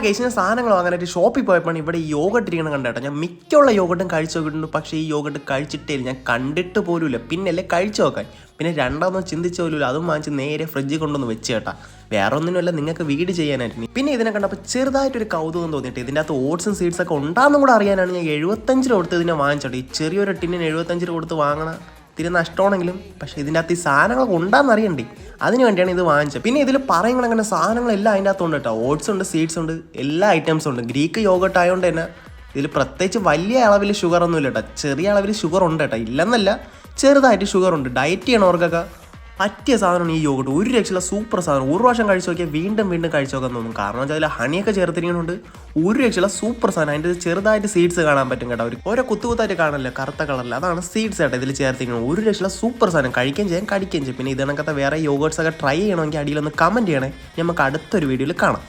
കേസിന് സാധനങ്ങൾ വാങ്ങാനായിട്ട് ഷോപ്പിൽ പോയപ്പോൾ ഇവിടെ ഈ യോഗട്ട് ഇരിക്കണം കണ്ടേട്ടോ. ഞാൻ മിക്കുള്ള യോഗട്ടും കഴിച്ചു നോക്കിയിട്ടുണ്ട്, പക്ഷേ ഈ യോഗട്ട് കഴിച്ചിട്ടേ ഇല്ല, ഞാൻ കണ്ടിട്ട് പോലുമില്ല. പിന്നല്ലേ കഴിച്ചു നോക്കാൻ, പിന്നെ രണ്ടാമതൊന്നും ചിന്തിച്ച പോലുമില്ല. അതും വാങ്ങിച്ച് നേരെ ഫ്രിഡ്ജിൽ കൊണ്ടൊന്ന് വെച്ച് കേട്ടാ. വേറെ ഒന്നിനുമല്ല, നിങ്ങൾക്ക് വീട് ചെയ്യാനായിട്ട്. പിന്നെ ഇതിനെ കണ്ടപ്പോൾ ചെറുതായിട്ടൊരു കൗതുകം തോന്നിയിട്ട് ഇതിൻ്റെ അകത്ത് ഓട്സും സീഡ്സൊക്കെ ഉണ്ടാകുന്നും കൂടെ അറിയാനാണ് ഞാൻ 75 രൂപ കൊടുത്ത് ഇതിനെ വാങ്ങിച്ചോട്ടെ. ഈ ചെറിയൊരു ടിന്നിന് 75 രൂപ കൊടുത്ത് വാങ്ങണം തിരി നഷ്ടമാണെങ്കിലും, പക്ഷേ ഇതിൻ്റെ അകത്ത് ഈ സാധനങ്ങളൊക്കെ ഉണ്ടാകുന്ന അറിയണ്ടേ, അതിന് വേണ്ടിയാണ് ഇത് വാങ്ങിച്ചത്. പിന്നെ ഇതിൽ പറയുന്നത് അങ്ങനെ സാധനങ്ങളെല്ലാം അതിൻ്റെ അകത്തുണ്ട് കേട്ടോ. ഓട്സ് ഉണ്ട്, സീഡ്സ് ഉണ്ട്, എല്ലാ ഐറ്റംസും ഉണ്ട്. ഗ്രീക്ക് യോഗട്ട് ആയതുകൊണ്ട് തന്നെ ഇതിൽ പ്രത്യേകിച്ച് വലിയ അളവിൽ ഷുഗർ ഒന്നും ഇല്ല കേട്ടോ. ചെറിയ അളവിൽ ഷുഗർ ഉണ്ട് കേട്ടോ, ഇല്ലെന്നല്ല, ചെറുതായിട്ട് ഷുഗർ ഉണ്ട്. ഡയറ്റ് ചെയ്യണവർക്കൊക്കെ പറ്റിയ സാധനമാണ് ഈ യോഗട്ട്. ഒരു രക്ഷയില്ല, സൂപ്പർ സാധനം. ഒരു പ്രാവശ്യം കഴിച്ചു നോക്കിയാൽ വീണ്ടും വീണ്ടും കഴിച്ചു നോക്കാൻ തോന്നും. കാരണം വെച്ചാൽ അതിൽ ഹണിയൊക്കെ ചേർത്തിരിക്കുന്നുണ്ട്. ഒരു രക്ഷയില്ല, സൂപ്പർ സാധനം. അതിൻ്റെ ചെറുതായിട്ട് സീഡ്സ് കാണാൻ പറ്റും കേട്ടോ. ഓരോ കുത്തുകുത്തായിട്ട് കാണല്ലേ, കറുത്ത കളറിൽ, അതാണ് സീഡ്സ് കേട്ടോ ഇതിൽ ചേർത്തിരിക്കുന്നത്. ഒരു രക്ഷയില്ല, സൂപ്പർ സാധനം. കഴിക്കുകയും ചെയ്യാം, കടിക്കുകയും ചെയ്യും. പിന്നെ ഇതിനകത്തെ വേറെ യോഗേർട്സ് ഒക്കെ ട്രൈ ചെയ്യണമെങ്കിൽ അടിയിലൊന്ന് കമൻറ്റ് ചെയ്യണേ. നമുക്ക് അടുത്തൊരു വീഡിയോയിൽ കാണാം.